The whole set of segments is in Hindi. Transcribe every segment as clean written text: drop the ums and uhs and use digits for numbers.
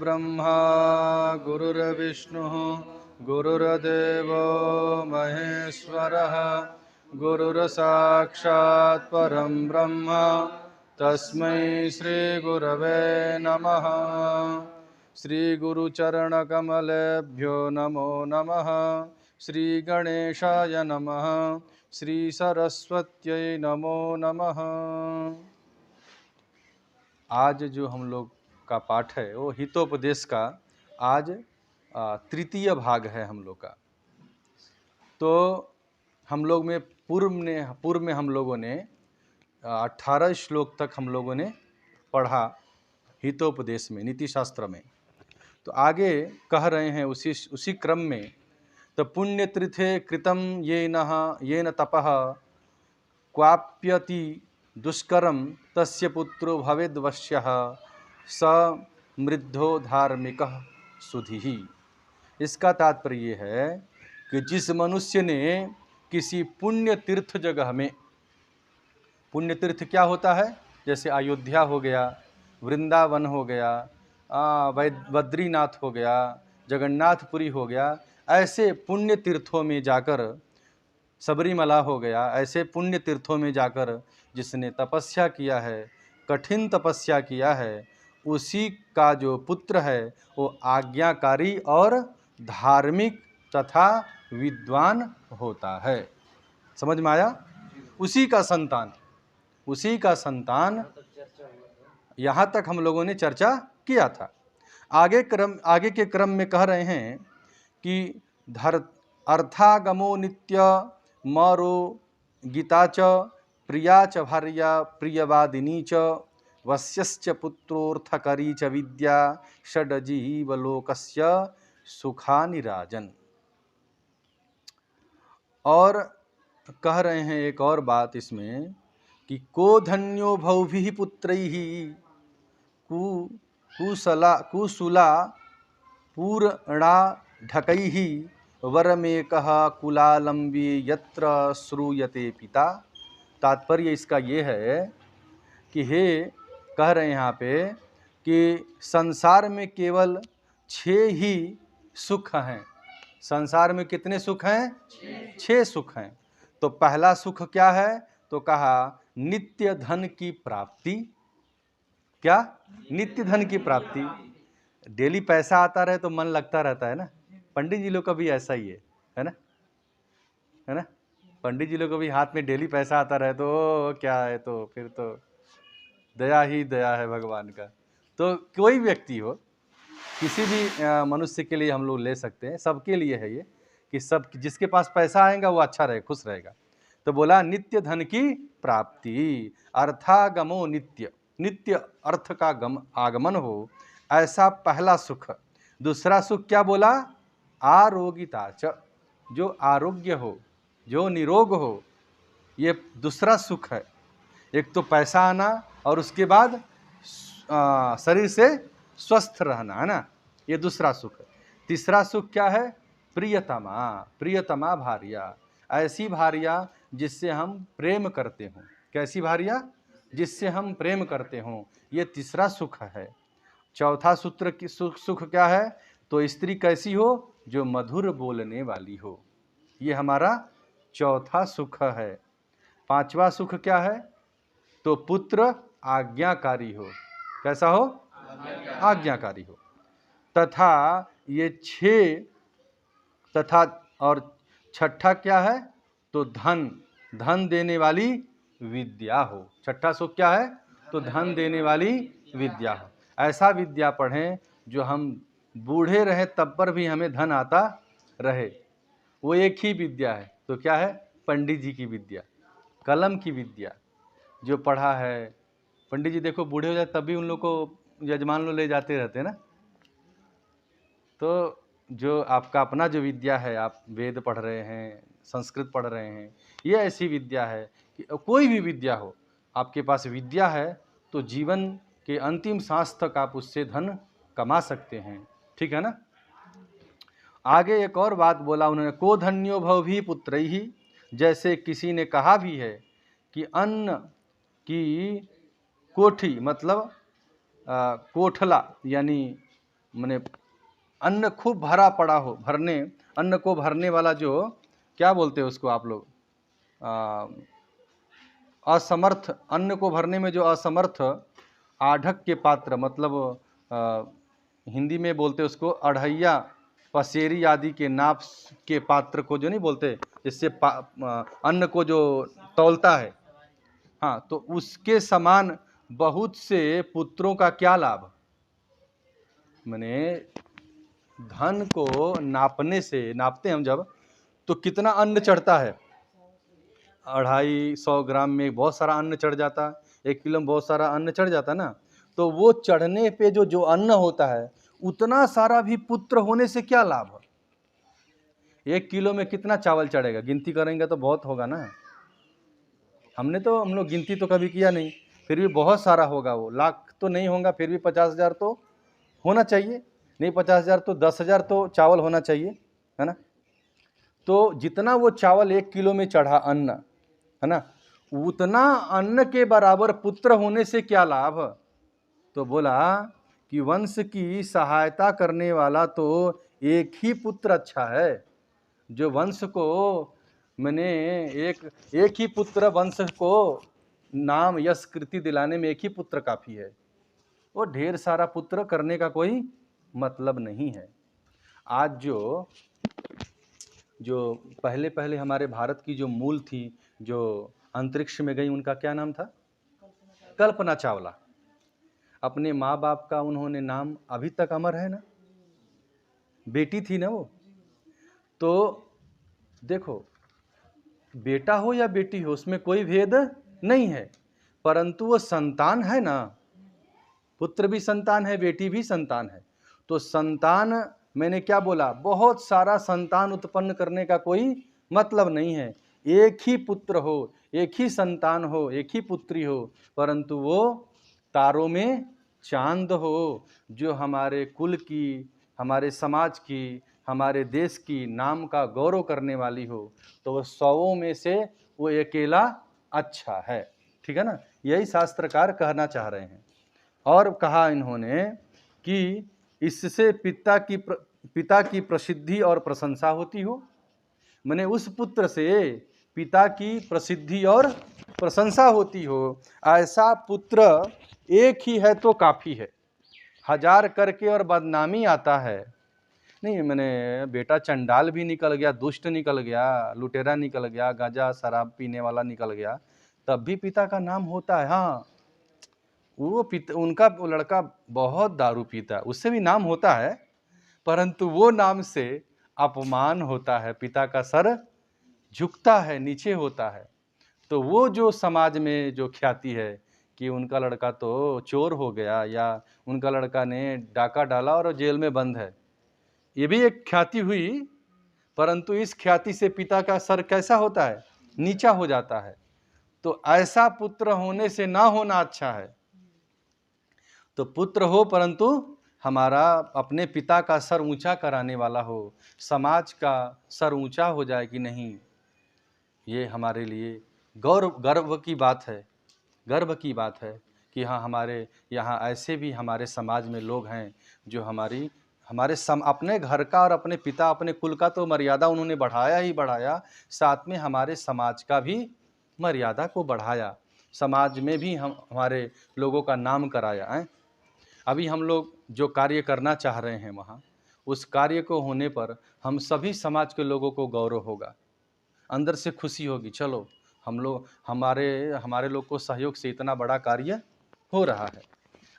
गुरुर्ब्रह्मा गुरुर्विष्णुः गुरुर्देवो महेश्वरः गुरुर्साक्षात् परं ब्रह्म तस्मै श्रीगुरवे नमः। श्रीगुरुचरणकमलेभ्यो नमो नमः। श्रीगणेशाय नमः। श्रीसरस्वत्यै नमो नमः। आज जो हम लोग का पाठ है वो हितोपदेश का आज तृतीय भाग है हम लोग का। तो हम लोग में पूर्व में हम लोगों ने 18 श्लोक तक हम लोगों ने पढ़ा हितोपदेश में, नीति शास्त्र में। तो आगे कह रहे हैं उसी क्रम में, तो पुण्यतीर्थे कृतं येन तपः क्वाप्यति दुष्करम तस्य पुत्रो भवेद्वश्यः स मृद्धो धार्मिकः सुधीः। इसका तात्पर्य ये है कि जिस मनुष्य ने किसी पुण्य तीर्थ जगह में, पुण्य तीर्थ क्या होता है, जैसे अयोध्या हो गया, वृंदावन हो गया, बद्रीनाथ हो गया, जगन्नाथपुरी हो गया, ऐसे पुण्य तीर्थों में जाकर, सबरीमला हो गया, ऐसे पुण्य तीर्थों में जाकर जिसने तपस्या किया है, कठिन तपस्या किया है, उसी का जो पुत्र है वो आज्ञाकारी और धार्मिक तथा विद्वान होता है। समझ में आया? उसी का संतान यहाँ तक हम लोगों ने चर्चा किया था। आगे के क्रम में कह रहे हैं कि अर्थागमो नित्य मरो गीता च प्रिया च भार्या प्रियवादिनी च वश्यश्च पुत्रोर्थकरी च विद्या षड्जीवलोकस्य सुखानि राजन। और कह रहे हैं एक और बात इसमें कि को धन्यो भौभिः पुत्रैः कुशला पूर्णा ढकैः वरमेकः कुलालंबी यत्र श्रूयते पिता। तात्पर्य इसका ये है कि कह रहे हैं यहाँ पे कि संसार में केवल 6 ही सुख हैं। संसार में कितने सुख हैं? 6 सुख हैं। तो पहला सुख क्या है? तो कहा नित्य धन की प्राप्ति। क्या? नित्य धन की प्राप्ति। डेली पैसा आता रहे तो मन लगता रहता है ना। पंडित जी लोग का भी ऐसा ही है ना? है ना? पंडित जी लोग को भी हाथ में डेली पैसा आता रहे तो क्या है, तो फिर तो दया ही दया है भगवान का। तो कोई व्यक्ति हो, किसी भी मनुष्य के लिए हम लोग ले सकते हैं, सबके लिए है ये कि सब जिसके पास पैसा आएगा वो अच्छा रहे, खुश रहेगा। तो बोला नित्य धन की प्राप्ति, अर्थागमो नित्य अर्थ का आगमन हो, ऐसा पहला सुख। दूसरा सुख क्या बोला? आरोगिता च, जो आरोग्य हो, जो निरोग हो, ये दूसरा सुख है। एक तो पैसा आना और उसके बाद शरीर से स्वस्थ रहना, है ना, ये दूसरा सुख है। तीसरा सुख क्या है? प्रियतमा भार्या, ऐसी भार्या जिससे हम प्रेम करते हों। कैसी भार्या? जिससे हम प्रेम करते हों, ये तीसरा सुख है। चौथा सूत्र की सुख क्या है? तो स्त्री कैसी हो? जो मधुर बोलने वाली हो, ये हमारा चौथा सुख है। पांचवा सुख क्या है? तो पुत्र आज्ञाकारी हो। कैसा हो? आज्ञाकारी हो। तथा ये 6 तथा, और छठा क्या है? तो धन देने वाली विद्या हो। छठा सुख क्या है? तो धन देने वाली विद्या हो। ऐसा विद्या पढ़ें जो हम बूढ़े रहे तब पर भी हमें धन आता रहे। वो एक ही विद्या है। तो क्या है? पंडित जी की विद्या, कलम की विद्या। जो पढ़ा है, पंडित जी देखो बूढ़े हो जाए तब भी उन लोग को यजमान लोग ले जाते रहते हैं ना। तो जो आपका अपना जो विद्या है, आप वेद पढ़ रहे हैं, संस्कृत पढ़ रहे हैं, ये ऐसी विद्या है कि कोई भी विद्या हो, आपके पास विद्या है तो जीवन के अंतिम सांस तक आप उससे धन कमा सकते हैं। ठीक है ना? आगे एक और बात बोला उन्होंने, को धन्यो भवभि पुत्रैहि। जैसे किसी ने कहा भी है कि अन्न की कोठी मतलब कोठला यानी माने अन्न खूब भरा पड़ा हो, अन्न को भरने वाला, जो क्या बोलते हैं उसको आप लोग, असमर्थ, अन्न को भरने में जो असमर्थ आढ़क के पात्र, मतलब हिंदी में बोलते उसको अढ़ैया, पसेरी आदि के नाप के पात्र को जो नहीं बोलते, जिससे अन्न को जो तौलता है, हाँ, तो उसके समान बहुत से पुत्रों का क्या लाभ। माने धन को नापने से, नापते हम जब, तो कितना अन्न चढ़ता है, 250 ग्राम में बहुत सारा अन्न चढ़ जाता है, 1 किलो में बहुत सारा अन्न चढ़ जाता है ना। तो वो चढ़ने पे जो अन्न होता है, उतना सारा भी पुत्र होने से क्या लाभ है। 1 किलो में कितना चावल चढ़ेगा, गिनती करेंगे तो बहुत होगा ना। हम लोग गिनती तो कभी किया नहीं, फिर भी बहुत सारा होगा। वो लाख तो नहीं होगा, फिर भी 50,000 तो होना चाहिए, नहीं 50,000 तो 10,000 तो चावल होना चाहिए, है ना। तो जितना वो चावल 1 किलो में चढ़ा अन्न, है ना, उतना अन्न के बराबर पुत्र होने से क्या लाभ। तो बोला कि वंश की सहायता करने वाला तो एक ही पुत्र अच्छा है। जो वंश को, मैंने एक ही पुत्र, वंश को नाम यश कृति दिलाने में एक ही पुत्र काफी है। वो ढेर सारा पुत्र करने का कोई मतलब नहीं है। आज जो पहले पहले हमारे भारत की जो मूल थी, जो अंतरिक्ष में गई, उनका क्या नाम था, कल्पना चावला। अपने माँ बाप का उन्होंने नाम अभी तक अमर है ना, बेटी थी ना वो। तो देखो, बेटा हो या बेटी हो, उसमें कोई भेद नहीं है, परंतु वो संतान है ना, पुत्र भी संतान है, बेटी भी संतान है। तो संतान, मैंने क्या बोला, बहुत सारा संतान उत्पन्न करने का कोई मतलब नहीं है। एक ही पुत्र हो, एक ही संतान हो, एक ही पुत्री हो, परंतु वो तारों में चांद हो, जो हमारे कुल की, हमारे समाज की, हमारे देश की नाम का गौरव करने वाली हो। तो वो 100 में से वो अकेला अच्छा है, ठीक है ना। यही शास्त्रकार कहना चाह रहे हैं। और कहा इन्होंने कि इससे पिता की प्रसिद्धि और प्रशंसा होती हो। माने उस पुत्र से पिता की प्रसिद्धि और प्रशंसा होती हो। ऐसा पुत्र एक ही है तो काफी है, 1000 करके और बदनामी आता है। नहीं, मैंने बेटा चंडाल भी निकल गया, दुष्ट निकल गया, लुटेरा निकल गया, गांजा शराब पीने वाला निकल गया, तब भी पिता का नाम होता है। हाँ, वो उनका वो लड़का बहुत दारू पीता है, उससे भी नाम होता है, परंतु वो नाम से अपमान होता है, पिता का सर झुकता है, नीचे होता है। तो वो जो समाज में जो ख्याति है कि उनका लड़का तो चोर हो गया, या उनका लड़का ने डाका डाला और जेल में बंद है, ये भी एक ख्याति हुई, परंतु इस ख्याति से पिता का सर कैसा होता है, नीचा हो जाता है। तो ऐसा पुत्र होने से ना होना अच्छा है। तो पुत्र हो, परंतु हमारा अपने पिता का सर ऊंचा कराने वाला हो, समाज का सर ऊंचा हो जाए कि नहीं, ये हमारे लिए गर्व की बात है। गर्व की बात है कि हाँ, हमारे यहाँ ऐसे भी हमारे समाज में लोग हैं जो अपने घर का और अपने पिता, अपने कुल का तो मर्यादा उन्होंने बढ़ाया ही बढ़ाया, साथ में हमारे समाज का भी मर्यादा को बढ़ाया, समाज में भी हमारे लोगों का नाम कराया है। अभी हम लोग जो कार्य करना चाह रहे हैं वहाँ, उस कार्य को होने पर हम सभी समाज के लोगों को गौरव होगा, अंदर से खुशी होगी। चलो, हमारे लोग को सहयोग से इतना बड़ा कार्य हो रहा है।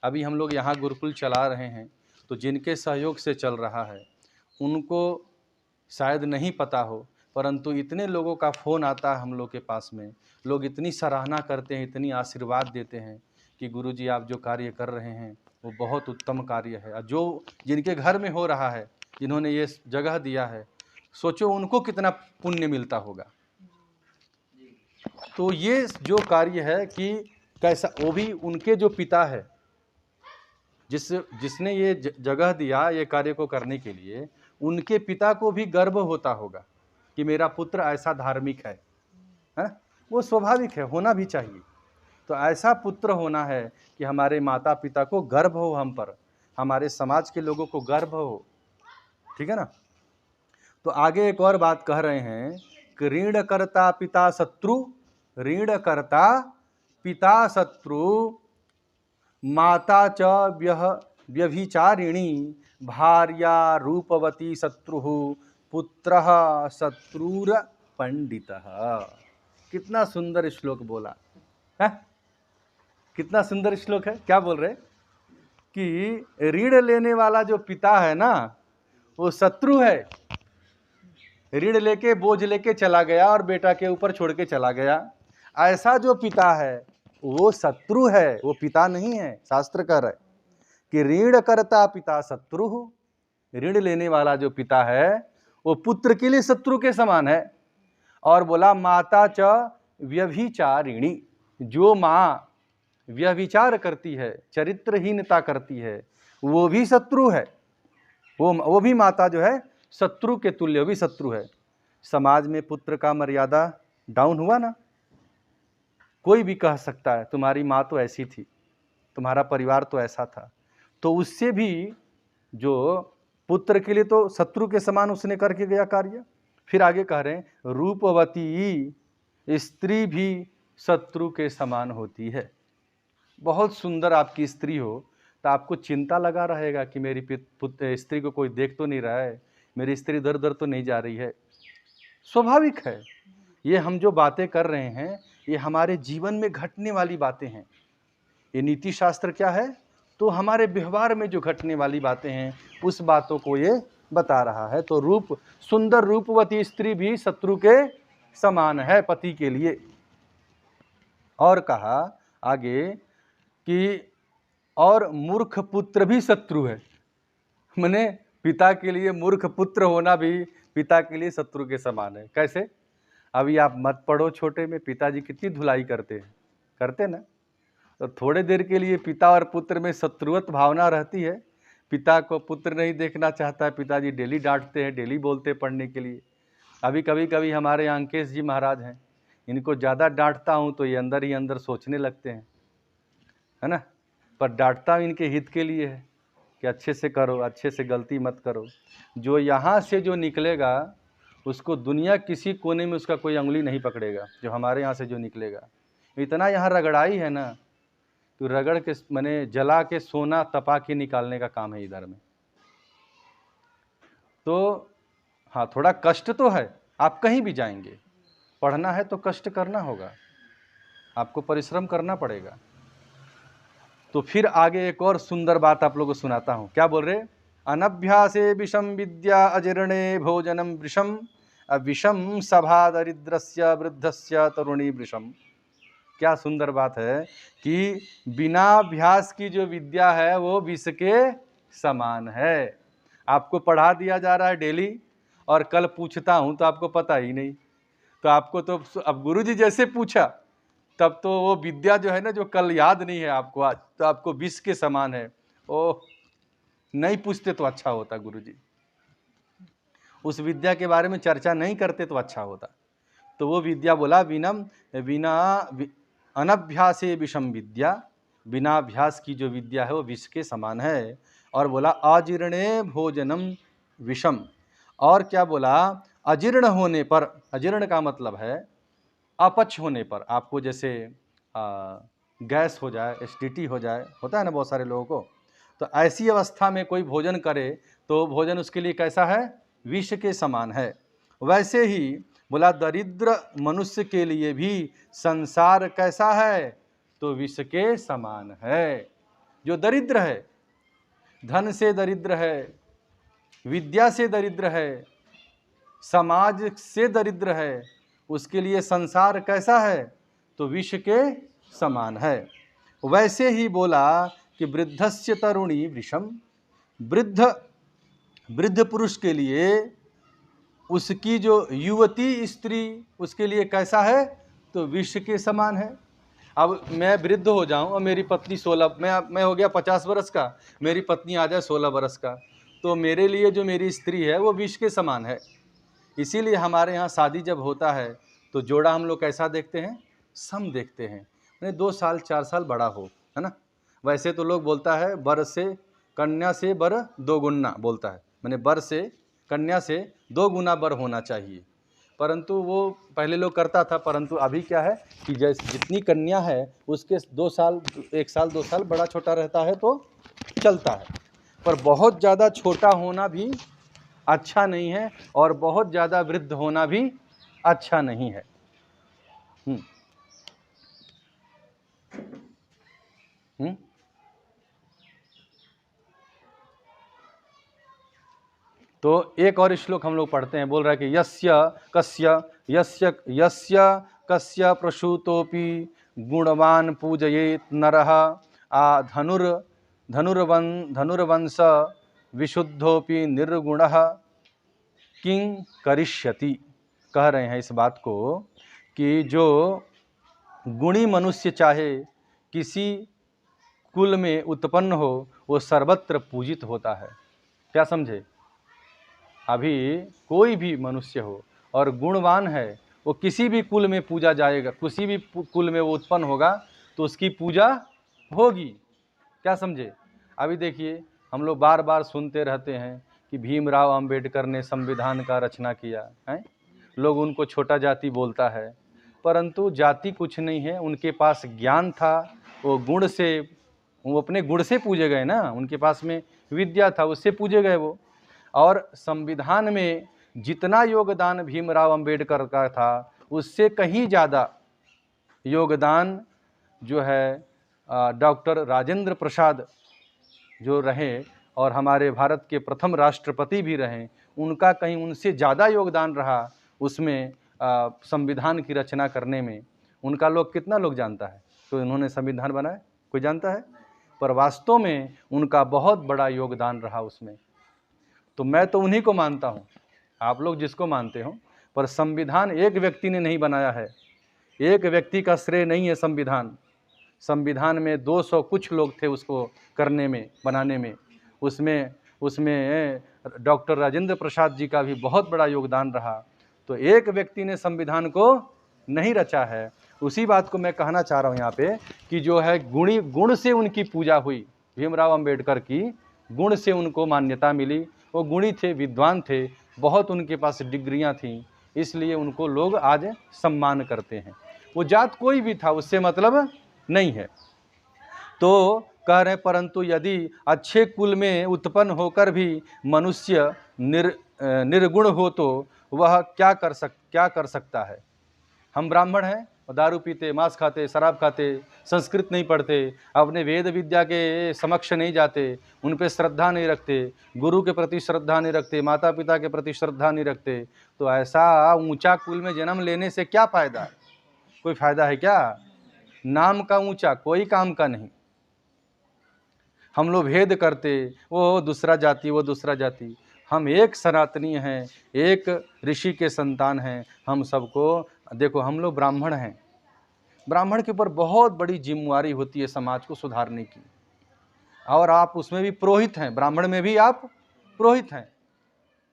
अभी हम लोग यहाँ गुरुकुल चला रहे हैं, तो जिनके सहयोग से चल रहा है उनको शायद नहीं पता हो, परंतु इतने लोगों का फ़ोन आता है हम लोग के पास में, लोग इतनी सराहना करते हैं, इतनी आशीर्वाद देते हैं कि गुरुजी आप जो कार्य कर रहे हैं वो बहुत उत्तम कार्य है। और जो जिनके घर में हो रहा है, जिन्होंने ये जगह दिया है, सोचो उनको कितना पुण्य मिलता होगा। तो ये जो कार्य है कि कैसा, वो भी उनके जो पिता है, जिसने ये जगह दिया ये कार्य को करने के लिए, उनके पिता को भी गर्व होता होगा कि मेरा पुत्र ऐसा धार्मिक है। वो स्वाभाविक है, होना भी चाहिए। तो ऐसा पुत्र होना है कि हमारे माता पिता को गर्व हो हम पर, हमारे समाज के लोगों को गर्व हो। ठीक है ना। तो आगे एक और बात कह रहे हैं कि ऋण कर्ता पिता शत्रु, ऋण कर्ता पिता शत्रु, माता च व्यभिचारिणी, भार्या रूपवती शत्रुः, पुत्रः शत्रुर पंडितः। कितना सुंदर श्लोक बोला है, कितना सुंदर श्लोक है। क्या बोल रहे कि ऋण लेने वाला जो पिता है ना वो शत्रु है। ऋण लेके बोझ लेके चला गया और बेटा के ऊपर छोड़ के चला गया, ऐसा जो पिता है वो शत्रु है, वो पिता नहीं है। शास्त्र कह रहा है कि ऋण करता पिता शत्रु, ऋण लेने वाला जो पिता है वो पुत्र के लिए शत्रु के समान है। और बोला माता च व्यभिचारिणी, जो माँ व्यभिचार करती है, चरित्रहीनता करती है, वो भी शत्रु है। वो भी माता जो है शत्रु के तुल्य, वो भी शत्रु है। समाज में पुत्र का मर्यादा डाउन हुआ ना। कोई भी कह सकता है तुम्हारी माँ तो ऐसी थी, तुम्हारा परिवार तो ऐसा था, तो उससे भी जो पुत्र के लिए तो शत्रु के समान उसने करके गया कार्य। फिर आगे कह रहे हैं रूपवती स्त्री भी शत्रु के समान होती है। बहुत सुंदर आपकी स्त्री हो तो आपको चिंता लगा रहेगा कि मेरी स्त्री को कोई देख तो नहीं रहा है, मेरी स्त्री इधर उधर तो नहीं जा रही है। स्वाभाविक है। ये हम जो बातें कर रहे हैं ये हमारे जीवन में घटने वाली बातें हैं। ये नीति शास्त्र क्या है, तो हमारे व्यवहार में जो घटने वाली बातें हैं उस बातों को ये बता रहा है। तो रूप सुंदर रूपवती स्त्री भी शत्रु के समान है पति के लिए। और कहा आगे कि और मूर्ख पुत्र भी शत्रु है। माने पिता के लिए मूर्ख पुत्र होना भी पिता के लिए शत्रु के समान है। कैसे? अभी आप मत पढ़ो, छोटे में पिताजी कितनी धुलाई करते हैं, करते ना। तो थोड़े देर के लिए पिता और पुत्र में शत्रुवत भावना रहती है। पिता को पुत्र नहीं देखना चाहता है, पिताजी डेली डांटते हैं, डेली बोलते हैं पढ़ने के लिए। अभी कभी यहाँ अंकेश जी महाराज हैं, इनको ज़्यादा डांटता हूँ तो ये अंदर ही अंदर सोचने लगते हैं, है ना। पर डांटता इनके हित के लिए है कि अच्छे से करो, अच्छे से गलती मत करो। जो यहाँ से जो निकलेगा उसको दुनिया किसी कोने में उसका कोई उंगली नहीं पकड़ेगा। जो हमारे यहाँ से जो निकलेगा, इतना यहाँ रगड़ाई है ना, तो रगड़ के माने जला के सोना तपा के निकालने का काम है इधर में। तो हाँ, थोड़ा कष्ट तो है। आप कहीं भी जाएंगे, पढ़ना है तो कष्ट करना होगा, आपको परिश्रम करना पड़ेगा। तो फिर आगे एक और सुंदर बात आप लोगों को सुनाता हूँ। क्या बोल रहे? अनभ्यासे विषम विद्या अजीर्णे भोजनम वृषम, विषम सभा दरिद्रस्य वृद्धस्य तरुणी वृषम। क्या सुंदर बात है कि बिना अभ्यास की जो विद्या है वो विष के समान है। आपको पढ़ा दिया जा रहा है डेली और कल पूछता हूँ तो आपको पता ही नहीं, तो आपको तो अब गुरुजी जैसे पूछा तब तो वो विद्या जो है ना जो कल याद नहीं है आपको आज, तो आपको विष के समान है। ओह, नहीं पूछते तो अच्छा होता गुरुजी, उस विद्या के बारे में चर्चा नहीं करते तो अच्छा होता। तो वो विद्या बोला बिना अनभ्यासे विषम विद्या, बिना अभ्यास की जो विद्या है वो विष के समान है। और बोला अजीर्णे भोजनम विषम। और क्या बोला? अजीर्ण होने पर, अजीर्ण का मतलब है अपच होने पर। आपको जैसे गैस हो जाए, एसिडिटी हो जाए, होता है ना बहुत सारे लोगों को, तो ऐसी अवस्था में कोई भोजन करे तो भोजन उसके लिए कैसा है? विष के समान है। वैसे ही बोला दरिद्र मनुष्य के लिए भी संसार कैसा है? तो विष के समान है। जो दरिद्र है, धन से दरिद्र है, विद्या से दरिद्र है, समाज से दरिद्र है, उसके लिए संसार कैसा है? तो विष के समान है। वैसे ही बोला कि वृद्धस्य तरुणी वृषम, वृद्ध पुरुष के लिए उसकी जो युवती स्त्री उसके लिए कैसा है? तो विष के समान है। अब मैं वृद्ध हो जाऊं और मेरी पत्नी 16, मैं हो गया 50 वर्ष का, मेरी पत्नी आ जाए 16 वर्ष का, तो मेरे लिए जो मेरी स्त्री है वो विष के समान है। इसीलिए हमारे यहाँ शादी जब होता है तो जोड़ा हम लोग कैसा देखते हैं? सम देखते हैं, मैंने 2 साल 4 साल बड़ा हो, है ना। वैसे तो लोग बोलता है वर से कन्या से बर 2 गुना बोलता है, मैंने बर से, कन्या से 2 गुना बर होना चाहिए। परंतु वो पहले लोग करता था, परंतु अभी क्या है कि जैसे जितनी कन्या है उसके 2 साल, 1 साल 2 साल बड़ा छोटा रहता है तो चलता है, पर बहुत ज़्यादा छोटा होना भी अच्छा नहीं है और बहुत ज़्यादा वृद्ध होना भी अच्छा नहीं है। तो एक और श्लोक हम लोग पढ़ते हैं, बोल रहा है कि यस्य कस्य प्रसूतोपि गुणवान पूजयेत नरः आ धनुर्वंश विशुद्धोपि निर्गुणः किं करिष्यति। कह रहे हैं इस बात को कि जो गुणी मनुष्य चाहे किसी कुल में उत्पन्न हो वो सर्वत्र पूजित होता है। क्या समझे? अभी कोई भी मनुष्य हो और गुणवान है, वो किसी भी कुल में पूजा जाएगा, किसी भी कुल में वो उत्पन्न होगा तो उसकी पूजा होगी। क्या समझे? अभी देखिए, हम लोग बार बार सुनते रहते हैं कि भीमराव अंबेडकर ने संविधान का रचना किया है, लोग उनको छोटा जाति बोलता है, परंतु जाति कुछ नहीं है, उनके पास ज्ञान था, वो गुण से, वो अपने गुण से पूजे गए ना, उनके पास में विद्या था, उससे पूजे गए वो। और संविधान में जितना योगदान भीमराव अंबेडकर का था उससे कहीं ज़्यादा योगदान जो है डॉक्टर राजेंद्र प्रसाद जो रहे और हमारे भारत के प्रथम राष्ट्रपति भी रहे, उनका कहीं उनसे ज़्यादा योगदान रहा उसमें, संविधान की रचना करने में। उनका लोग कितना लोग जानता है? तो इन्होंने संविधान बनाया, कोई जानता है? पर वास्तव में उनका बहुत बड़ा योगदान रहा उसमें। तो मैं तो उन्हीं को मानता हूँ, आप लोग जिसको मानते हो, पर संविधान एक व्यक्ति ने नहीं बनाया है, एक व्यक्ति का श्रेय नहीं है संविधान। संविधान में 200 कुछ लोग थे उसको करने में, बनाने में। उसमें डॉक्टर राजेंद्र प्रसाद जी का भी बहुत बड़ा योगदान रहा। तो एक व्यक्ति ने संविधान को नहीं रचा है। उसी बात को मैं कहना चाह रहा हूँ यहाँ पे कि जो है गुण से उनकी पूजा हुई, भीमराव अंबेडकर की गुण से उनको मान्यता मिली। वो गुणी थे, विद्वान थे, बहुत उनके पास डिग्रियां थीं, इसलिए उनको लोग आज सम्मान करते हैं। वो जात कोई भी था, उससे मतलब नहीं है। तो कह रहे परंतु यदि अच्छे कुल में उत्पन्न होकर भी मनुष्य निर्गुण हो तो वह क्या कर सकता है? हम ब्राह्मण हैं, दारू पीते, मांस खाते, शराब खाते, संस्कृत नहीं पढ़ते, अपने वेद विद्या के समक्ष नहीं जाते, उन पे श्रद्धा नहीं रखते, गुरु के प्रति श्रद्धा नहीं रखते, माता पिता के प्रति श्रद्धा नहीं रखते, तो ऐसा ऊंचा कुल में जन्म लेने से क्या फ़ायदा? कोई फ़ायदा है क्या? नाम का ऊंचा, कोई काम का नहीं। हम लोग भेद करते, वो दूसरा जाति, वो दूसरा जाति। हम एक सनातनी हैं, एक ऋषि के संतान हैं। हम सबको देखो, हम लोग ब्राह्मण हैं, ब्राह्मण के ऊपर बहुत बड़ी जिम्मेवारी होती है समाज को सुधारने की। और आप उसमें भी पुरोहित हैं, ब्राह्मण में भी आप पुरोहित हैं।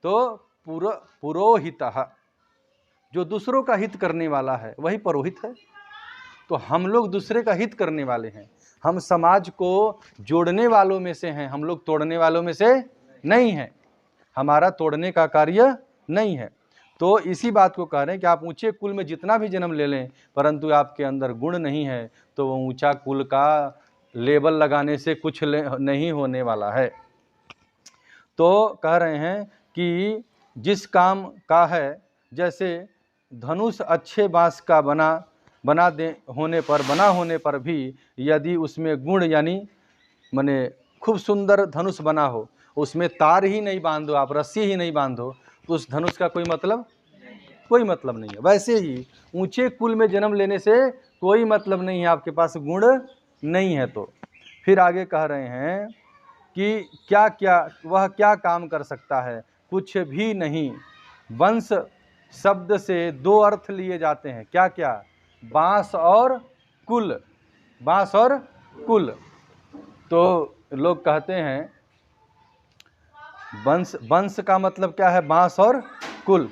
तो पुरोहितः, जो दूसरों का हित करने वाला है वही पुरोहित है। तो हम लोग दूसरे का हित करने वाले हैं, हम समाज को जोड़ने वालों में से हैं, हम लोग तोड़ने वालों में से नहीं हैं। हमारा तोड़ने का कार्य नहीं है। तो इसी बात को कह रहे हैं कि आप ऊंचे कुल में जितना भी जन्म ले लें, परंतु आपके अंदर गुण नहीं है तो वो ऊंचा कुल का लेबल लगाने से कुछ नहीं होने वाला है। तो कह रहे हैं कि जिस काम का है, जैसे धनुष अच्छे बांस का बना होने पर भी यदि उसमें गुण, यानी माने खूब सुंदर धनुष बना हो, उसमें तार ही नहीं बांधो, आप रस्सी ही नहीं बांधो, तो उस धनुष का कोई मतलब नहीं है। वैसे ही ऊंचे कुल में जन्म लेने से कोई मतलब नहीं है, आपके पास गुण नहीं है। तो फिर आगे कह रहे हैं कि वह क्या काम कर सकता है? कुछ भी नहीं। वंश शब्द से 2 अर्थ लिए जाते हैं। क्या क्या? बांस और कुल, बांस और कुल। तो लोग कहते हैं वंश का मतलब क्या है? बांस और कुल।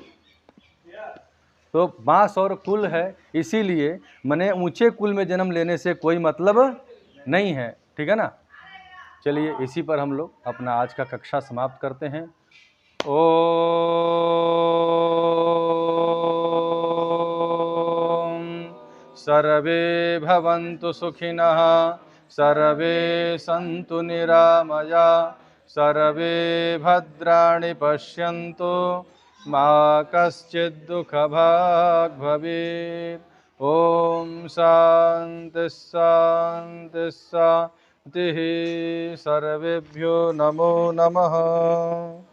तो बांस और कुल है, इसीलिए माने ऊंचे कुल में जन्म लेने से कोई मतलब नहीं है, ठीक है ना। चलिए इसी पर हम लोग अपना आज का कक्षा समाप्त करते हैं। ओम सर्वे भवन्तु सुखिनः, सर्वे सन्तु निरामया, सर्वे भद्राणि पश्यन्तु, मा कश्चित् दुःखभाग् भवेत्। ओम शांति शांति शांति। सर्वेभ्यो नमो नमः।